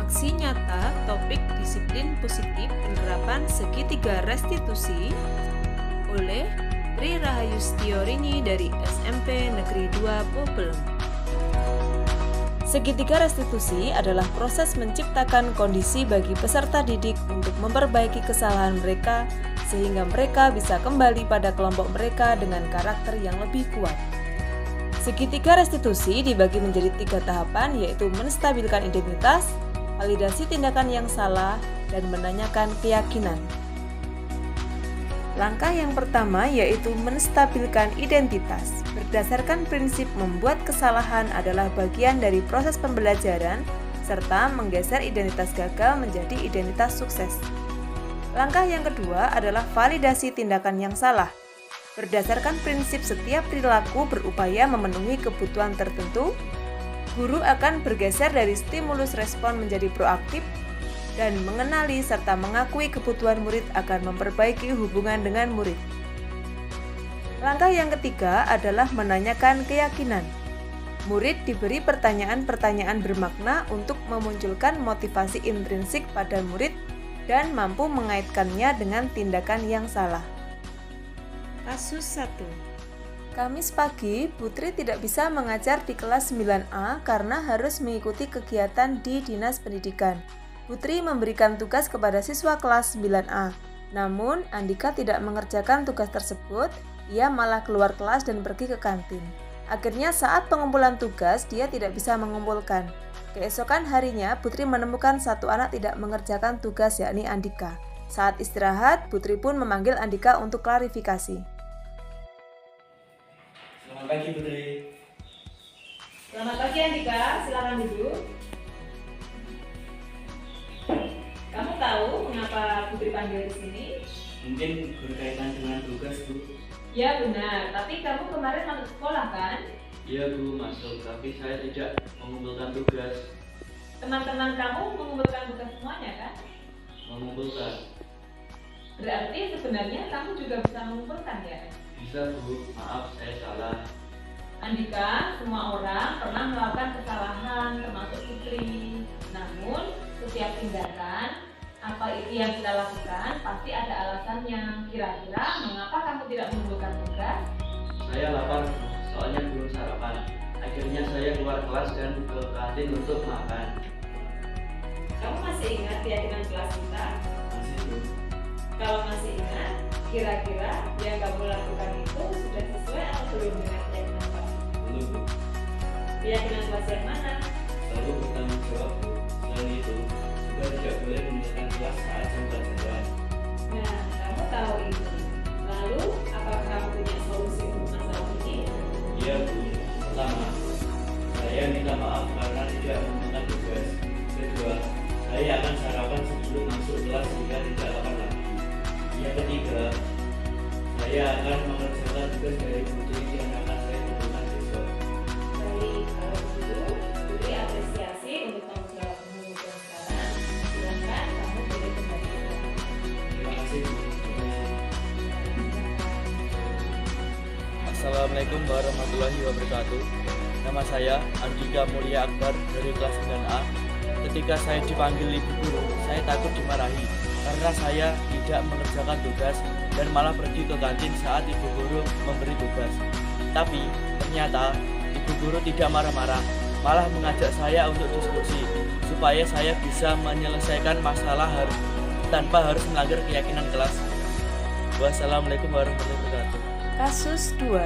Aksi nyata topik disiplin positif penerapan segitiga restitusi oleh Tri Rahayu Setiorini dari SMP Negeri 2 Popelem. Segitiga restitusi adalah proses menciptakan kondisi bagi peserta didik untuk memperbaiki kesalahan mereka sehingga mereka bisa kembali pada kelompok mereka dengan karakter yang lebih kuat. Segitiga restitusi dibagi menjadi 3 tahapan, yaitu menstabilkan identitas, validasi tindakan yang salah, dan menanyakan keyakinan. Langkah yang pertama yaitu menstabilkan identitas. Berdasarkan prinsip membuat kesalahan adalah bagian dari proses pembelajaran, serta menggeser identitas gagal menjadi identitas sukses. Langkah yang kedua adalah validasi tindakan yang salah. Berdasarkan prinsip setiap perilaku berupaya memenuhi kebutuhan tertentu, guru akan bergeser dari stimulus respon menjadi proaktif dan mengenali serta mengakui kebutuhan murid akan memperbaiki hubungan dengan murid. Langkah yang ketiga adalah menanyakan keyakinan. Murid diberi pertanyaan-pertanyaan bermakna untuk memunculkan motivasi intrinsik pada murid dan mampu mengaitkannya dengan tindakan yang salah. Kasus 1. Kamis pagi, Putri tidak bisa mengajar di kelas 9A karena harus mengikuti kegiatan di Dinas Pendidikan. Putri memberikan tugas kepada siswa kelas 9A. Namun, Andika tidak mengerjakan tugas tersebut, ia malah keluar kelas dan pergi ke kantin. Akhirnya saat pengumpulan tugas, dia tidak bisa mengumpulkan. Keesokan harinya, Putri menemukan satu anak tidak mengerjakan tugas, yakni Andika. Saat istirahat, Putri pun memanggil Andika untuk klarifikasi. Selamat pagi Putri. Selamat pagi Andika, silakan duduk. Kamu tahu mengapa Putri panggil di sini? Mungkin berkaitan dengan tugas Bu. Ya benar, tapi kamu kemarin masuk sekolah kan? Iya Bu, masuk, tapi saya tidak mengumpulkan tugas. Teman-teman kamu mengumpulkan tugas semuanya kan? Mengumpulkan. Berarti sebenarnya kamu juga bisa mengumpulkan ya? Bisa Bu, maaf saya salah. Andika, semua orang pernah melakukan kesalahan termasuk Putri. Namun, setiap tindakan, apa itu yang kita lakukan, pasti ada alasannya. Kira-kira mengapa kamu tidak mengumpulkan tugas? Saya lapar, soalnya belum sarapan. Akhirnya saya keluar kelas dan ke kantin untuk makan. Kamu masih ingat keyakinan kelas kita? Masih Bu. Kalau masih ingat, kira-kira yang kamu lakukan itu sudah sesuai atau belum dengan keyakinan kelas? Belum Bu. Keyakinan kelas yang mana? Selalu bertanggung jawab Bu. Selain itu, juga tidak boleh meninggalkan kelas saat jam pelajaran. Nah, kamu tahu itu. Lalu, apakah kamu punya solusi untuk masalah ini? Iya Bu. Pertama, saya minta maaf karena tidak mengumpulkan tugas. Kedua, saya akan sarapan sebelum masuk kelas sehingga tidak lapar lagi. Yang ketiga, saya akan mengerjakan tugas dari Putri yang akan saya kumpulkan besok. Baik, kalau begitu, Putri apresiasi untuk tanggung jawabmu dan sekarang, silakan kamu boleh kembali ke kelas. Terima kasih Bu. Assalamualaikum warahmatullahi wabarakatuh. Nama saya Andika Mulia Akbar dari kelas 9A. Ketika saya dipanggil ibu guru, saya takut dimarahi karena saya tidak mengerjakan tugas dan malah pergi ke kantin saat ibu guru memberi tugas. Tapi ternyata ibu guru tidak marah-marah, malah mengajak saya untuk diskusi supaya saya bisa menyelesaikan masalah tanpa harus melanggar keyakinan kelas. Wassalamualaikum warahmatullahi wabarakatuh. Kasus 2.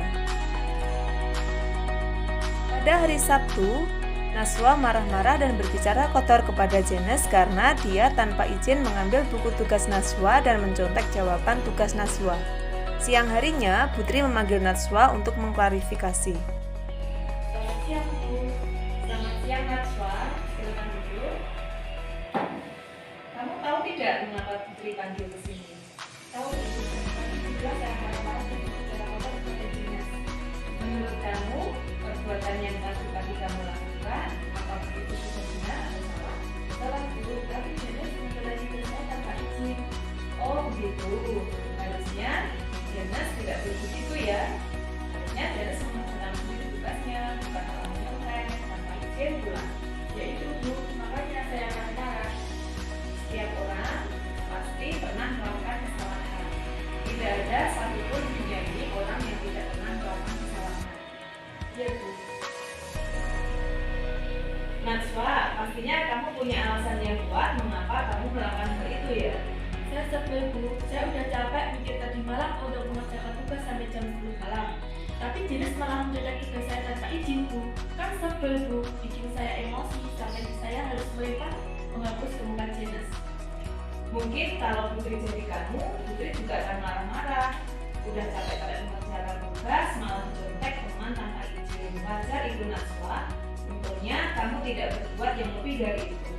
Pada hari Sabtu, Naswa marah-marah dan berbicara kotor kepada Jenes karena dia tanpa izin mengambil buku tugas Naswa dan mencontek jawaban tugas Naswa. Siang harinya, Putri memanggil Naswa untuk mengklarifikasi. Selamat siang, Bu. Selamat siang, Naswa. Silakan duduk. Kamu tahu tidak mengapa Putri panggil ke sini? Tahu, jelas saya marah-marah dan berbicara kotor kepada Jenes. Menurut kamu, perbuatan yang tadi kamu lakukan, apakah itu sudah benar atau salah? Salah Bu, tapi Jenes menjalani tugasnya tanpa izin. Oh begitu, harusnya Jenes tidak begitu ya. Harusnya Jenes melaksanakan tugasnya, bukan malah menyontek tanpa izin pula. Ya itu Bu, makanya saya akan marah. pastinya kamu punya alasan yang kuat mengapa kamu melakukan hal itu ya. Saya sebel Bu, saya udah capek mikir tadi malam untuk mengerjakan tugas sampai jam 10 malam. Tapi Jenes malah mendadak tugas saya tanpa izin Bu. Kan sebel Bu, bikin saya emosi sampai saya harus melempar menghapus kemukan Jenes. Mungkin kalau Putri jadi kamu, Putri juga akan marah-marah. Udah capek-capek mengerjakan tugas, malah mencontek teman tanpa izin. Wajar itu Najwa. Untungnya kamu tidak berbuat yang lebih dari itu.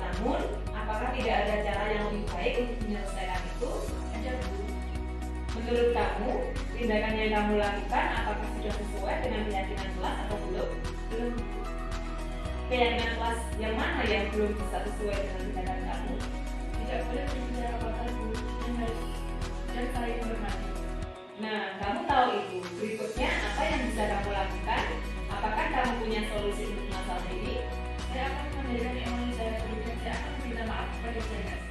Namun, apakah tidak ada cara yang lebih baik untuk menyelesaikan itu? Ada Bu. Menurut kamu, tindakan yang kamu lakukan apakah sudah sesuai dengan keyakinan kelas atau belum? Belum Bu. Keyakinan kelas yang mana yang belum bisa sesuai dengan tindakan kamu? Tidak boleh berbicara kotor Bu, dan saling menghormati. Nah, kamu tahu itu. Berikutnya, apa yang bisa kamu lakukan? Apakah kamu punya solusi untuk masalah ini? Saya akan mengendalikan emosi saya dulu dan saya akan meminta maaf kepada Jenes.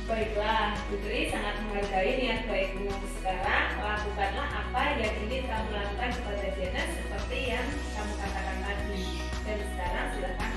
Baiklah, Putri sangat menghargai niat baikmu. Sekarang, lakukanlah apa yang ingin kamu lakukan kepada Jenes seperti yang kamu katakan tadi. Dan sekarang silakan